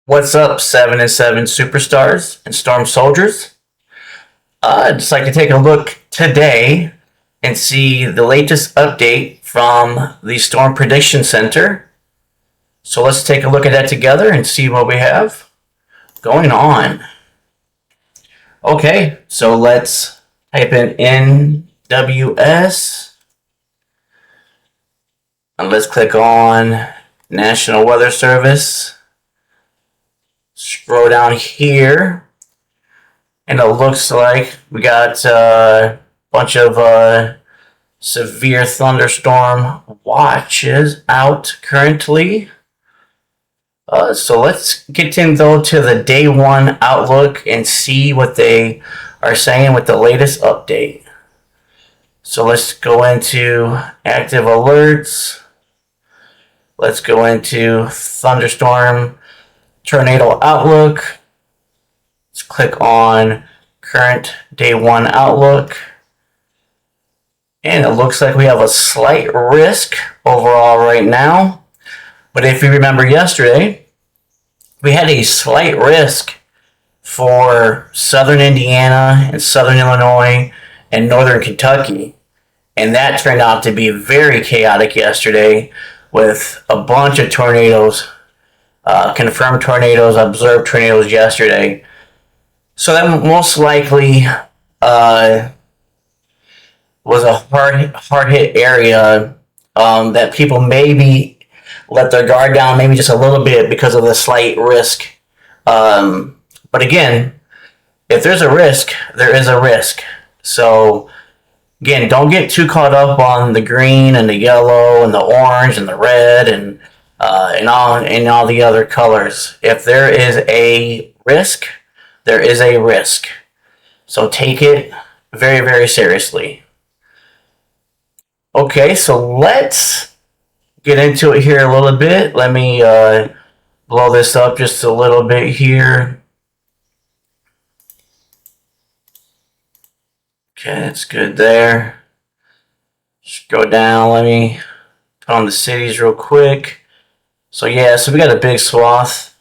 What's up, 7 and 7 superstars and storm soldiers? I'd just like to take a look today and see the latest update from the Storm Prediction Center. So let's take a look at that together and see what we have going on. Okay, so let's type in NWS and let's click on National Weather Service. Scroll down here, and it looks like we got a bunch of severe thunderstorm watches out currently. So let's get in though to the day one outlook and see what they are saying with the latest update. So let's go into active alerts. Let's go into thunderstorm tornado outlook. Let's click on current day one outlook. And it looks like we have a slight risk overall right now. But if you remember yesterday, we had a slight risk for southern Indiana and southern Illinois and northern Kentucky. And that turned out to be very chaotic yesterday with a bunch of tornadoes. Confirmed tornadoes, observed tornadoes yesterday. So that most likely was a hard hit area that people maybe let their guard down, maybe just a little bit because of the slight risk. But again, if there's a risk, there is a risk. So again, don't get too caught up on the green and the yellow and the orange and the red and all the other colors. If there is a risk, there is a risk. So take it very, very seriously. Okay, so let's get into it here a little bit. Let me blow this up just a little bit here. Okay, that's good there. Just go down. Let me put on the cities real quick. So yeah, so we got a big swath,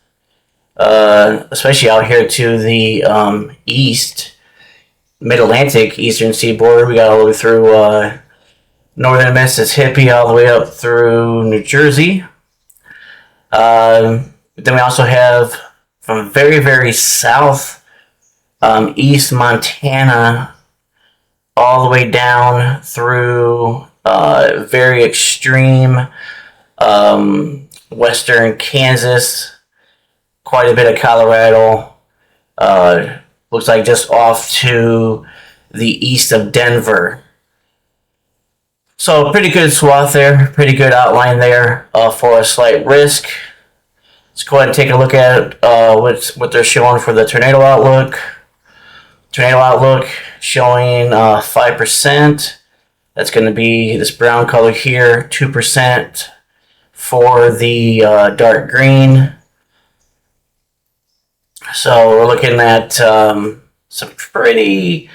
especially out here to the east, mid-Atlantic, eastern seaboard. We got all the way through northern Mississippi, all the way up through New Jersey. But then we also have from very, very south, east Montana, all the way down through very extreme western Kansas, quite a bit of Colorado. Looks like just off to the east of Denver. So pretty good swath there, pretty good outline there for a slight risk. Let's go ahead and take a look at what they're showing for the tornado outlook. Tornado outlook showing 5%. That's going to be this brown color here, 2%. For the dark green. So we're looking at some pretty,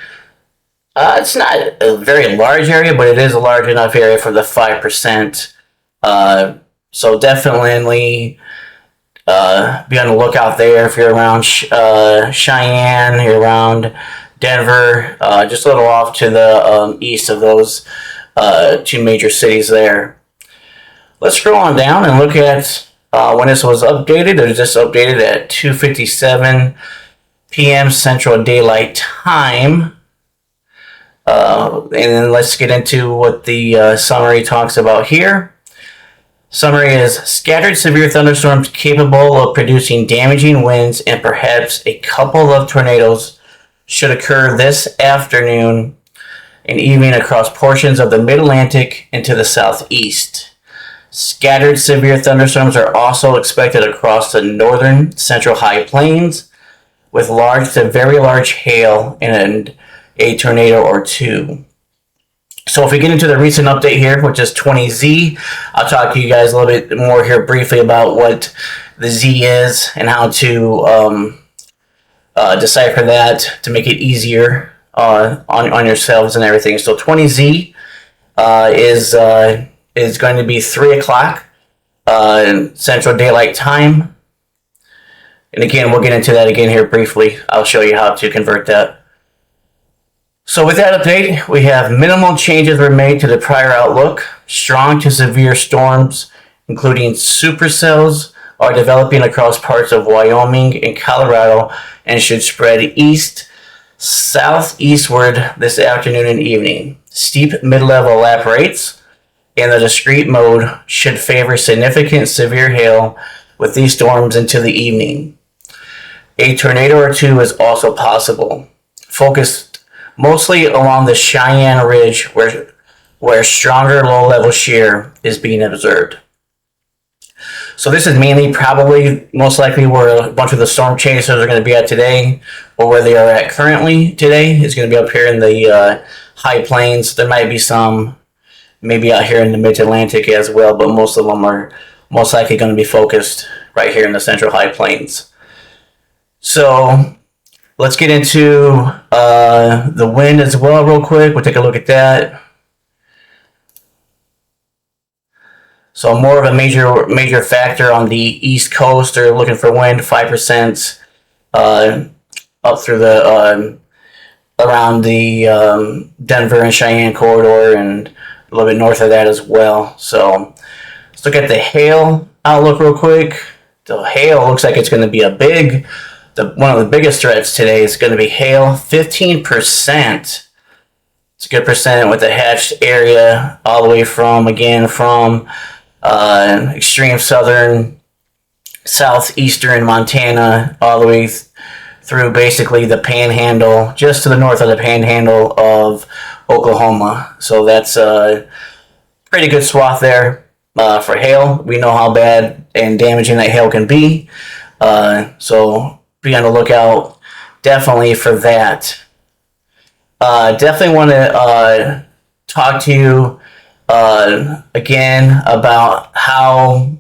it's not a very large area, but it is a large enough area for the 5%. So definitely be on the lookout there if you're around Cheyenne, you're around Denver, just a little off to the east of those two major cities there. Let's scroll on down and look at when this was updated. It was just updated at 2:57 p.m. Central Daylight Time. And then let's get into what the summary talks about here. Summary is scattered severe thunderstorms capable of producing damaging winds and perhaps a couple of tornadoes should occur this afternoon and evening across portions of the Mid-Atlantic into the southeast. Scattered severe thunderstorms are also expected across the northern central high plains with large to very large hail and a tornado or two. So if we get into the recent update here, which is 20Z, I'll talk to you guys a little bit more here briefly about what the Z is and how to decipher that to make it easier on yourselves and everything. So 20Z is going to be 3 o'clock Central Daylight Time. And again, we'll get into that again here briefly. I'll show you how to convert that. So with that update, we have minimal changes were made to the prior outlook. Strong to severe storms, including supercells, are developing across parts of Wyoming and Colorado and should spread southeastward this afternoon and evening. Steep mid-level lap rates in the discrete mode should favor significant severe hail with these storms into the evening. A tornado or two is also possible, focused mostly along the Cheyenne Ridge where stronger low-level shear is being observed. So this is mainly probably most likely where a bunch of the storm chasers are going to be at today, or where they are at currently today. Is going to be up here in the high plains. There might be some maybe out here in the mid-Atlantic as well, but most of them are most likely going to be focused right here in the central high plains. So let's get into the wind as well real quick. We'll take a look at that. So more of a major factor on the East Coast. They're looking for wind 5% up through the around the Denver and Cheyenne corridor, and a little bit north of that as well. So let's look at the hail outlook real quick. The hail looks like it's going to be one of the biggest threats today is going to be hail. 15%. It's a good percent with the hatched area all the way from extreme southeastern Montana all the way through basically the panhandle, just to the north of the panhandle of Oklahoma. So that's a pretty good swath there for hail. We know how bad and damaging that hail can be. So be on the lookout definitely for that. Definitely want to talk to you again about how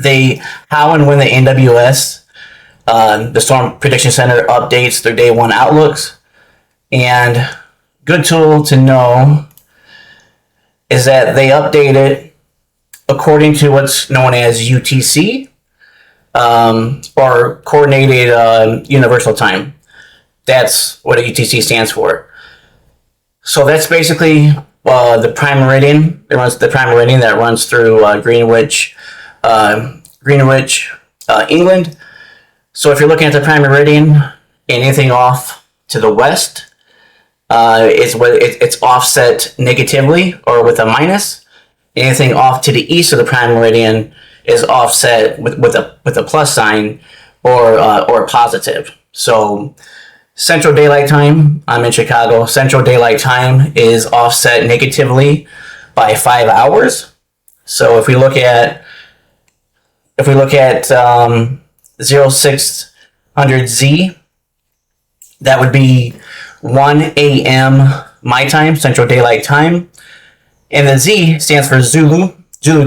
and when the NWS, the Storm Prediction Center, updates their day one outlooks. And good tool to know is that they update it according to what's known as UTC, or Coordinated Universal Time. That's what a UTC stands for. So that's basically the prime meridian. It runs the prime meridian that runs through Greenwich, England. So if you're looking at the prime meridian, anything off to the west it's offset negatively or with a minus. Anything off to the east of the prime meridian is offset with a plus sign or positive. So Central Daylight Time, I'm in Chicago. Central Daylight Time is offset negatively by 5 hours. So if we look at 0600Z, that would be 1 a.m. my time, Central Daylight Time. And the Z stands for Zulu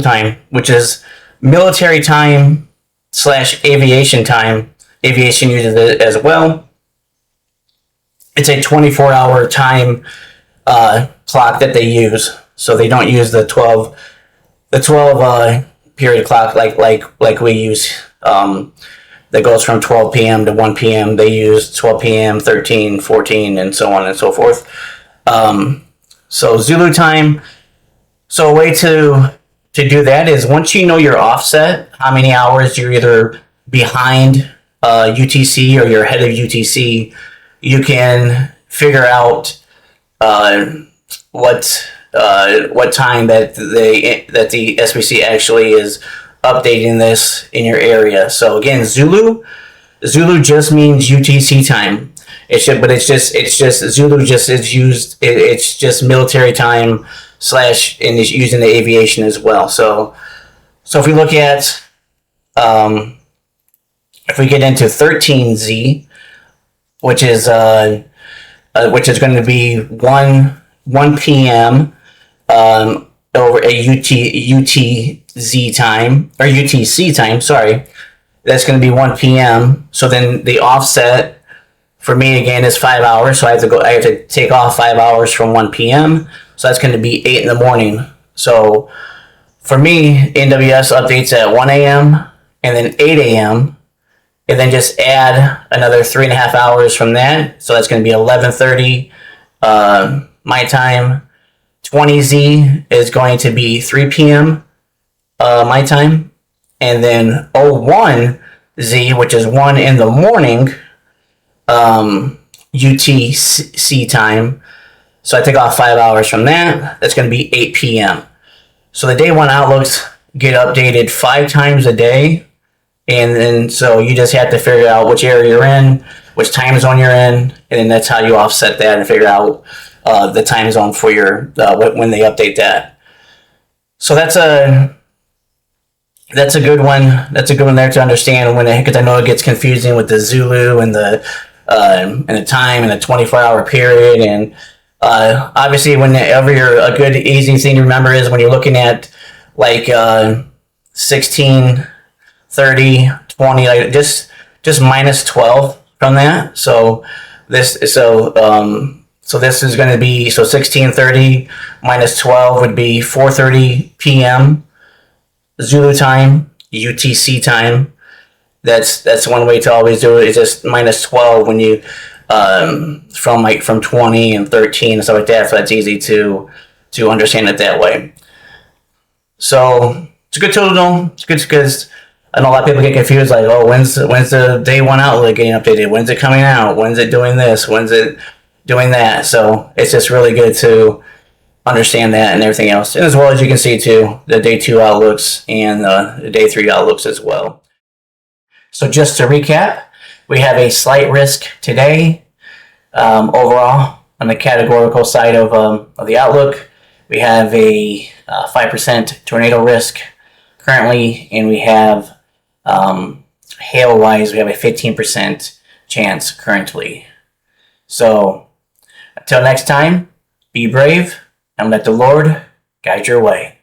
time, which is military time / aviation time. Aviation uses it as well. It's a 24-hour time clock that they use. So they don't use the 12 period clock like we use. That goes from 12 p.m. to 1 p.m. They use 12 p.m., 13, 14, and so on and so forth. So Zulu time. So a way to do that is once you know your offset, how many hours you're either behind UTC or you're ahead of UTC, you can figure out what time that the SPC actually is updating this in your area. So again, Zulu just means UTC time. It's just Zulu just is used. It's just military time / and is used in the aviation as well. So if we look at if we get into 13Z, which is going to be 1 p.m. Over a UTZ time, or UTC time, sorry. That's going to be 1 p.m. So then the offset for me again is 5 hours. So I have to take off 5 hours from 1 p.m. So that's going to be 8 in the morning. So for me, NWS updates at 1 a.m. and then 8 a.m. and then just add another 3.5 hours from that. So that's going to be 11:30 my time. 20Z is going to be 3 p.m. My time, and then 01Z, which is 1 in the morning, UTC time. So I take off 5 hours from that. That's going to be 8 p.m. So the day one outlooks get updated 5 times a day. And then so you just have to figure out which area you're in, which time zone you're in, and then that's how you offset that and figure out the time zone for your when they update that. So that's a good one. That's a good one there to understand because I know it gets confusing with the Zulu and the time and the 24-hour period. And obviously, whenever you're a good easy thing to remember is when you're looking at like 16, 30, 20, like just minus 12 from that. So this is going to be 16:30 minus 12 would be 4:30 p.m. Zulu time, UTC time. That's one way to always do it. It's just minus 12 when you from 20 and 13 and stuff like that. So that's easy to understand it that way. So it's a good tool though. It's good because I know a lot of people get confused, like, oh, when's the day one outlook getting updated? When's it coming out? When's it doing this? When's it doing that? So it's just really good to understand that and everything else. And as well as you can see too, the day 2 outlooks and the day 3 outlooks as well. So just to recap, we have a slight risk today. Overall, on the categorical side of the outlook, we have a 5% tornado risk currently, and we have hail-wise, we have a 15% chance currently. So until next time, be brave and let the Lord guide your way.